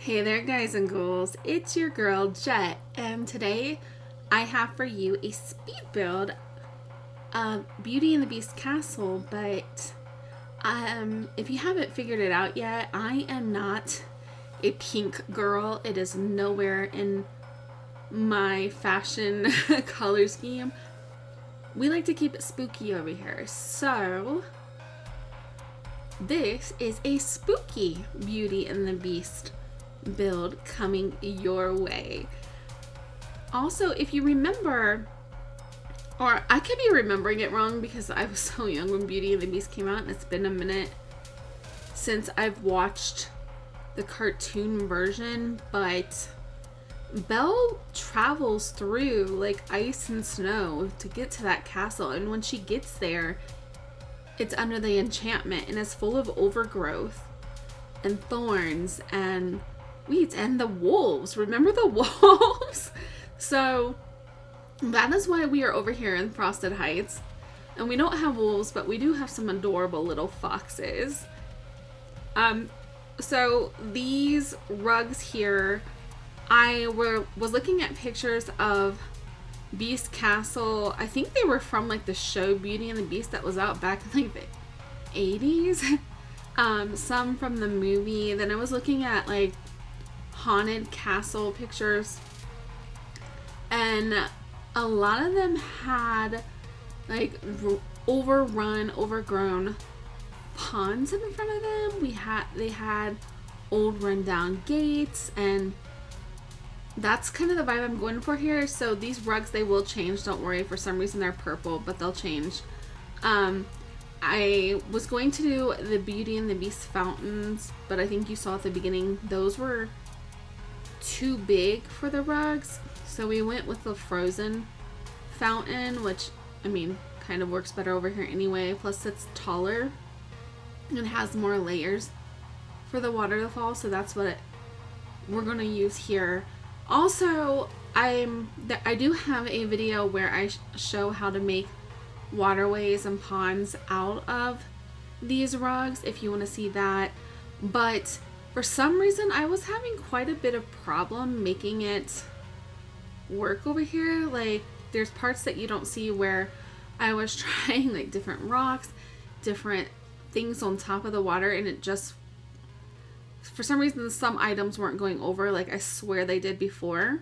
Hey there guys and ghouls, it's your girl Jet, and today I have for you a speed build of Beauty and the Beast castle. But if you haven't figured it out yet, I am not a pink girl. It is nowhere in my fashion color scheme. We like to keep it spooky over here, so this is a spooky Beauty and the Beast build coming your way. Also, if you remember, or I could be remembering it wrong because I was so young when Beauty and the Beast came out, and it's been a minute since I've watched the cartoon version, but Belle travels through like ice and snow to get to that castle, and when she gets there, it's under the enchantment and it's full of overgrowth and thorns and weeds and the wolves. Remember the wolves? So that is why we are over here in Frosted Heights, and we don't have wolves, but we do have some adorable little foxes. So these rugs here, I was looking at pictures of Beast Castle. I think they were from like the show Beauty and the Beast that was out back in like the 80s. Some from the movie. Then I was looking at like haunted castle pictures, and a lot of them had like overgrown ponds in front of them. They had old rundown gates, and that's kind of the vibe I'm going for here. So these rugs, they will change, don't worry. For some reason they're purple, but they'll change. I was going to do the Beauty and the Beast fountains, but I think you saw at the beginning those were too big for the rugs, so we went with the frozen fountain, which I mean kind of works better over here anyway. Plus it's taller and has more layers for the water to fall, so that's what we're gonna use here. Also, I do have a video where I show how to make waterways and ponds out of these rugs if you want to see that. But for some reason I was having quite a bit of problem making it work over here. Like there's parts that you don't see where I was trying like different rocks, different things on top of the water, and it just, for some reason, some items weren't going over like I swear they did before.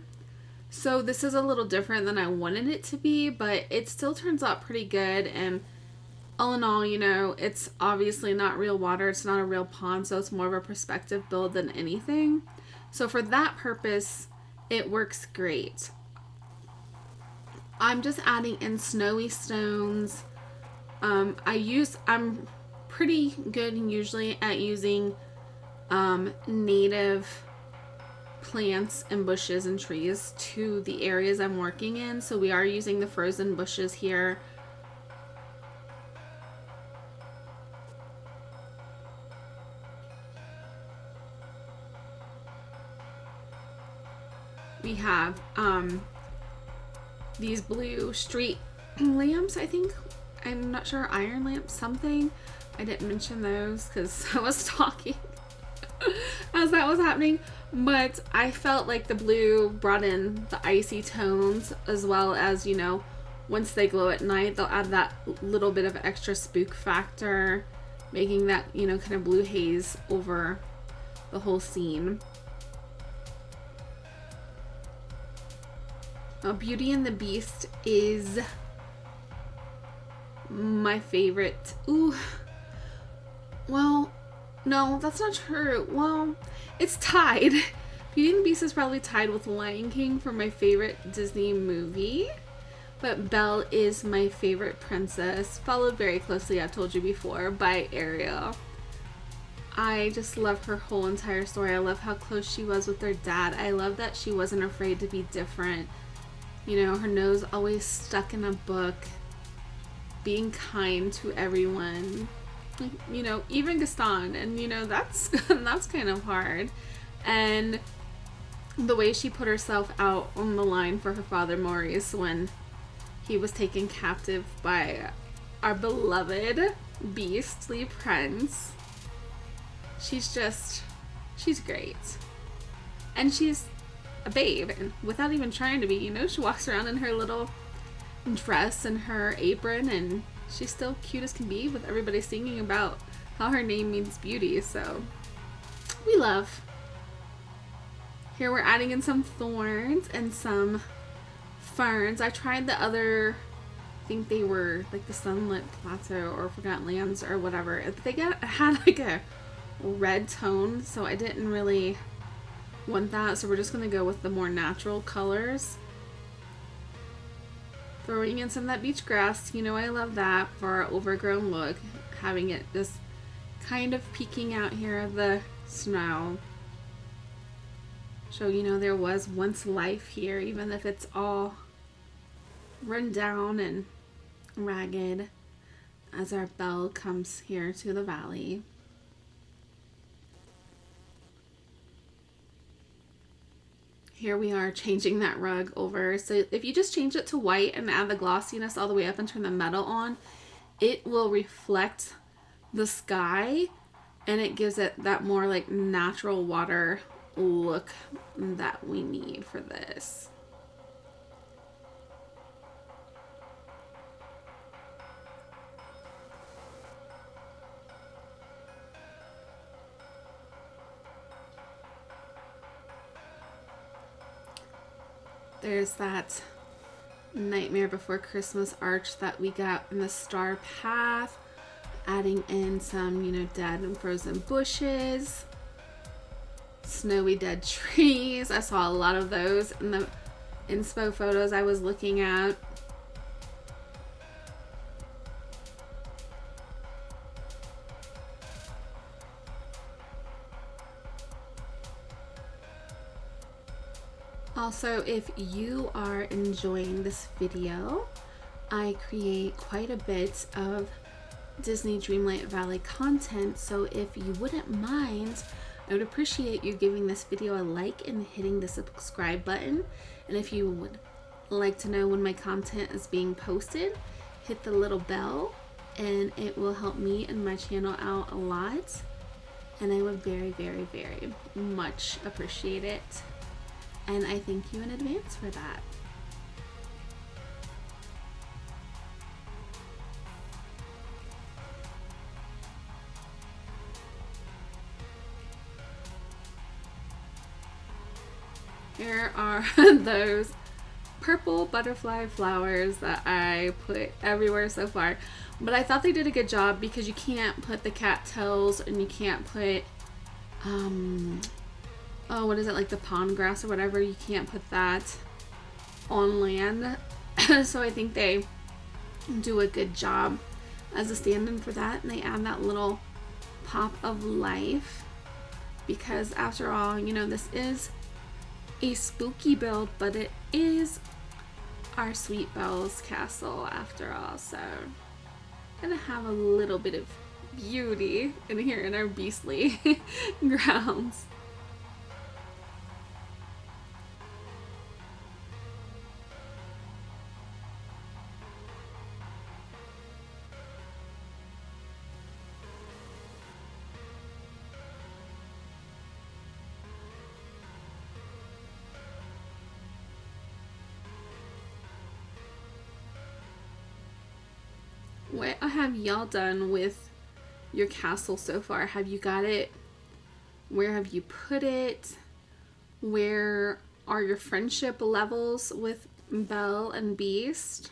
So this is a little different than I wanted it to be, but it still turns out pretty good. And all in all, you know, it's obviously not real water. It's not a real pond, so it's more of a perspective build than anything. So for that purpose, it works great. I'm just adding in snowy stones. I'm pretty good usually at using native plants and bushes and trees to the areas I'm working in. So we are using the frozen bushes here. We have these blue street lamps, I think. I'm not sure, iron lamps, something. I didn't mention those because I was talking as that was happening, but I felt like the blue brought in the icy tones, as well as, you know, once they glow at night, they'll add that little bit of extra spook factor, making that, you know, kind of blue haze over the whole scene. Beauty and the Beast is my favorite. Ooh, well, no, that's not true. Well, it's tied. Beauty and the Beast is probably tied with Lion King for my favorite Disney movie, but Belle is my favorite princess, followed very closely, I've told you before, by Ariel. I just love her whole entire story. I love how close she was with her dad. I love that she wasn't afraid to be different. You know, her nose always stuck in a book, being kind to everyone. You know, even Gaston, and you know, that's that's kind of hard. And the way she put herself out on the line for her father Maurice when he was taken captive by our beloved beastly prince. She's great. And she's a babe, and without even trying to be, you know, she walks around in her little dress and her apron, and she's still cute as can be, with everybody singing about how her name means beauty. So we love. Here we're adding in some thorns and some ferns. I tried the other, I think they were like the Sunlit Plateau or Forgotten Lands or whatever. They had like a red tone, so I didn't really want that. So we're just going to go with the more natural colors. Throwing in some of that beach grass. You know I love that for our overgrown look. Having it just kind of peeking out here of the snow. So, you know, there was once life here, even if it's all run down and ragged as our belle comes here to the valley. Here we are changing that rug over. So if you just change it to white and add the glossiness all the way up and turn the metal on, it will reflect the sky and it gives it that more like natural water look that we need for this. There's that Nightmare Before Christmas arch that we got in the star path. Adding in some, you know, dead and frozen bushes. Snowy dead trees. I saw a lot of those in the inspo photos I was looking at. Also, if you are enjoying this video, I create quite a bit of Disney Dreamlight Valley content, so if you wouldn't mind, I would appreciate you giving this video a like and hitting the subscribe button. And if you would like to know when my content is being posted, hit the little bell and it will help me and my channel out a lot. And I would very, very, very much appreciate it. And I thank you in advance for that. Here are those purple butterfly flowers that I put everywhere so far. But I thought they did a good job because you can't put the cattails and you can't put, oh, what is it, like the pond grass or whatever. You can't put that on land. So I think they do a good job as a stand-in for that. And they add that little pop of life. Because after all, you know, this is a spooky build, but it is our Sweet Belle's castle after all, so gonna have a little bit of beauty in here in our beastly grounds. What have y'all done with your castle so far? Have you got it? Where have you put it? Where are your friendship levels with Belle and Beast?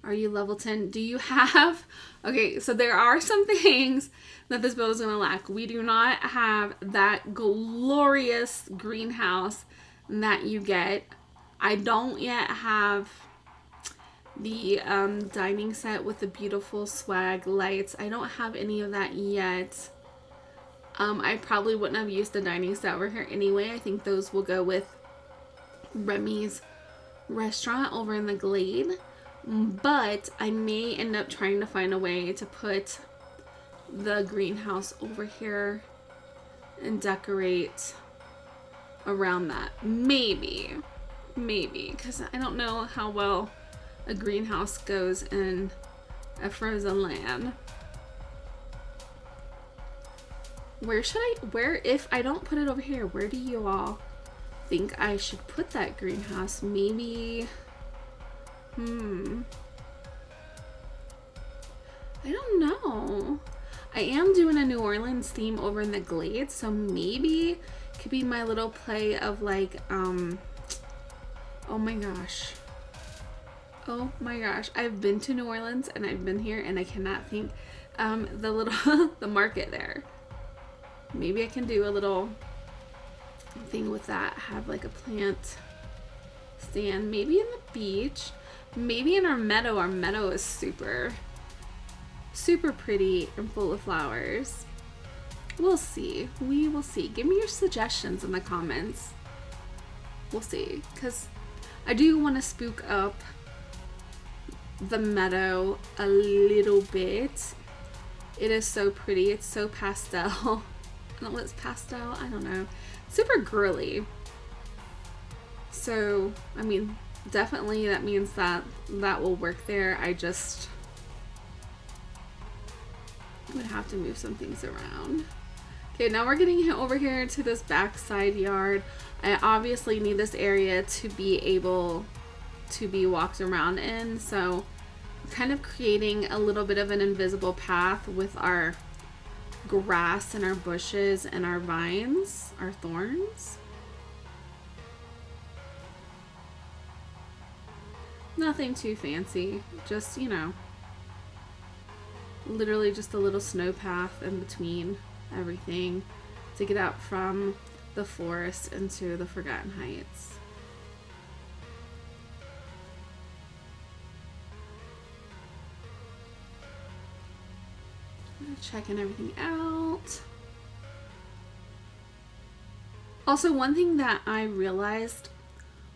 Are you level 10? Do you have... Okay, so there are some things that this build is going to lack. We do not have that glorious greenhouse that you get. I don't yet have the dining set with the beautiful swag lights. I don't have any of that yet. I probably wouldn't have used the dining set over here anyway. I think those will go with Remy's restaurant over in the Glade. But I may end up trying to find a way to put the greenhouse over here and decorate around that. Maybe, because I don't know how well a greenhouse goes in a frozen land. If I don't put it over here, where do you all think I should put that greenhouse? Maybe, I don't know. I am doing a New Orleans theme over in the Glades, so maybe it could be my little play of like, oh my gosh. Oh my gosh. I've been to New Orleans and I've been here and I cannot think, the little, the market there. Maybe I can do a little thing with that. Have like a plant stand, maybe in the beach, maybe in our meadow. Our meadow is super pretty and full of flowers. We'll see. We will see. Give me your suggestions in the comments. We'll see, because I do want to spook up the meadow a little bit. It is so pretty. It's so pastel. I don't know what's pastel. I don't know. Super girly. So, I mean, definitely that means that will work there. I just would have to move some things around. Okay, now we're getting over here to this backside yard. I obviously need this area to be able to be walked around in, so I'm kind of creating a little bit of an invisible path with our grass and our bushes and our vines, our thorns. Nothing too fancy, just, you know, literally just a little snow path in between everything to get out from the forest into the Forgotten Heights. Checking everything out. Also, one thing that I realized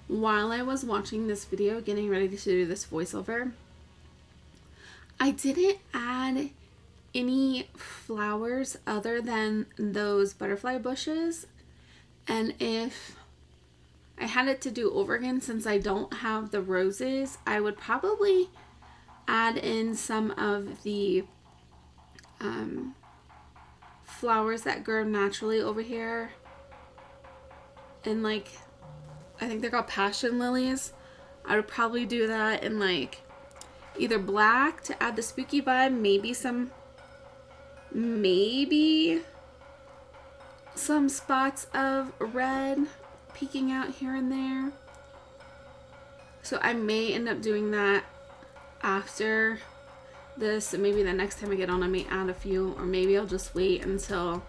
while I was watching this video, getting ready to do this voiceover, I didn't add any flowers other than those butterfly bushes. And if I had it to do over again, since I don't have the roses, I would probably add in some of the flowers that grow naturally over here, and like, I think they're called passion lilies. I would probably do that in like either black to add the spooky vibe, maybe some spots of red peeking out here and there. So I may end up doing that after this, and maybe the next time I get on I may add a few, or maybe I'll just wait until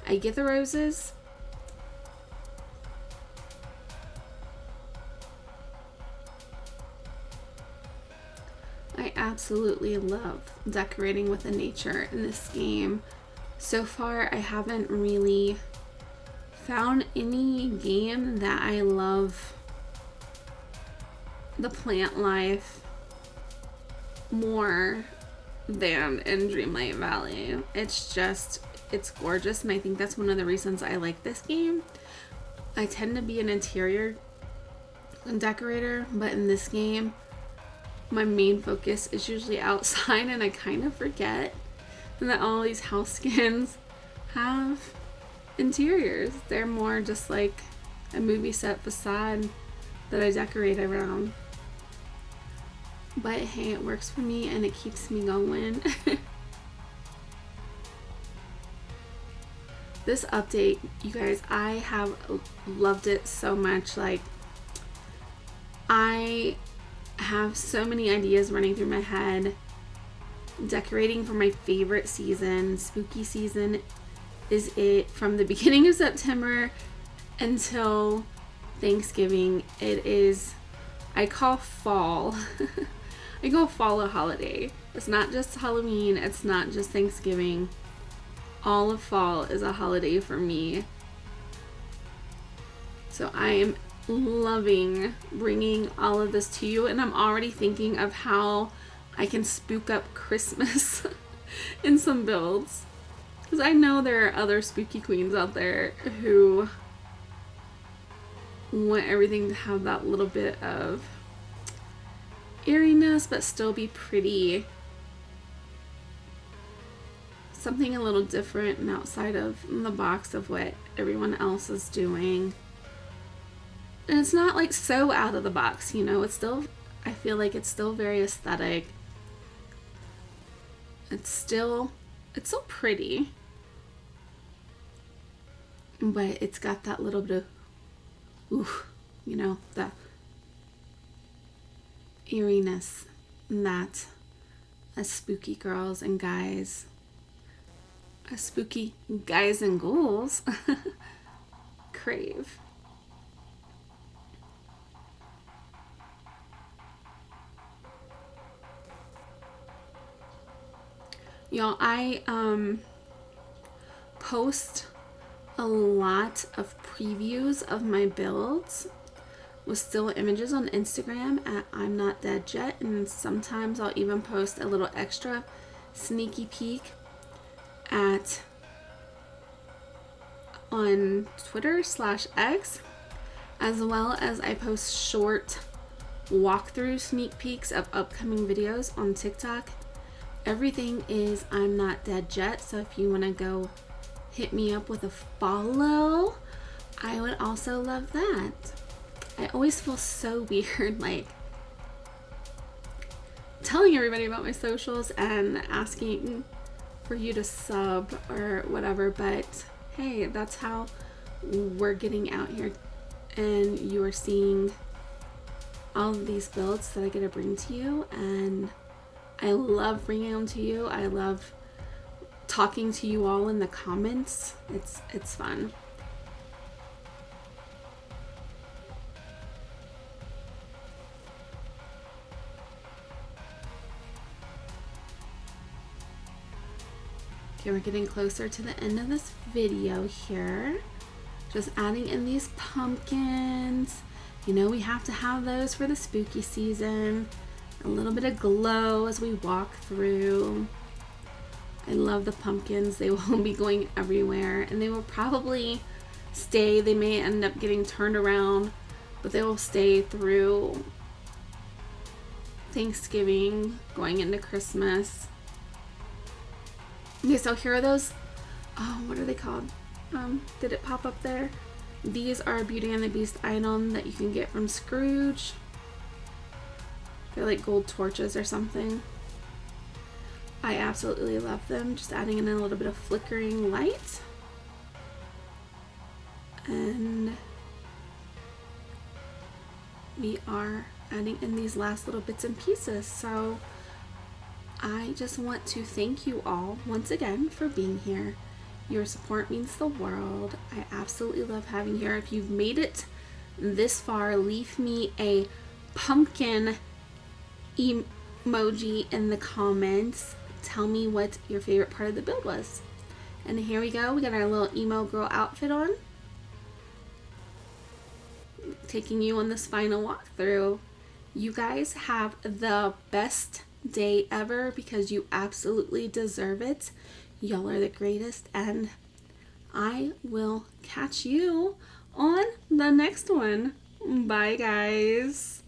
I get the roses. I absolutely love decorating with the nature in this game. So far I haven't really found any game that I love the plant life more than in Dreamlight Valley. It's gorgeous, and I think that's one of the reasons I like this game. I tend to be an interior decorator, but in this game my main focus is usually outside, and I kind of forget that all these house skins have interiors. They're more just like a movie set facade that I decorate around. But hey, it works for me and it keeps me going. This update, you guys, I have loved it so much. Like, I have so many ideas running through my head. Decorating for my favorite season, spooky season, is it from the beginning of September until Thanksgiving. It is, I call fall. I call fall a holiday. It's not just Halloween, it's not just Thanksgiving. All of fall is a holiday for me. So I am loving bringing all of this to you, and I'm already thinking of how I can spook up Christmas in some builds, because I know there are other spooky queens out there who want everything to have that little bit of eeriness but still be pretty. something a little different and outside of the box of what everyone else is doing. And it's not like so out of the box, you know, it's still, I feel like it's still very aesthetic. It's still pretty, but it's got that little bit of, ooh, you know, the eeriness that us spooky girls and guys, us spooky guys and ghouls crave. Y'all, I post a lot of previews of my builds with still images on Instagram at I'm Not Dead Yet, and sometimes I'll even post a little extra sneaky peek on Twitter/X, as well as I post short walkthrough sneak peeks of upcoming videos on TikTok. Everything is I'm Not Dead Yet, so if you want to go hit me up with a follow, I would also love that. I always feel so weird like telling everybody about my socials and asking for you to sub or whatever, but hey, that's how we're getting out here, and you are seeing all of these builds that I get to bring to you, and I love bringing them to you. I love talking to you all in the comments. It's fun. Okay, we're getting closer to the end of this video here. Just adding in these pumpkins. You know, we have to have those for the spooky season. A little bit of glow as we walk through. I love the pumpkins. They will be going everywhere, and they will probably stay. They may end up getting turned around, but they will stay through Thanksgiving, going into Christmas. Okay, so here are those, oh, what are they called? Did it pop up there? These are a Beauty and the Beast item that you can get from Scrooge. They're like gold torches or something. I absolutely love them. Just adding in a little bit of flickering light. And we are adding in these last little bits and pieces. So I just want to thank you all once again for being here. Your support means the world. I absolutely love having you here. If you've made it this far, leave me a pumpkin emoji in the comments. Tell me what your favorite part of the build was. And here we go. We got our little emo girl outfit on. Taking you on this final walkthrough. You guys have the best day ever because you absolutely deserve it. Y'all are the greatest, and I will catch you on the next one. Bye, guys.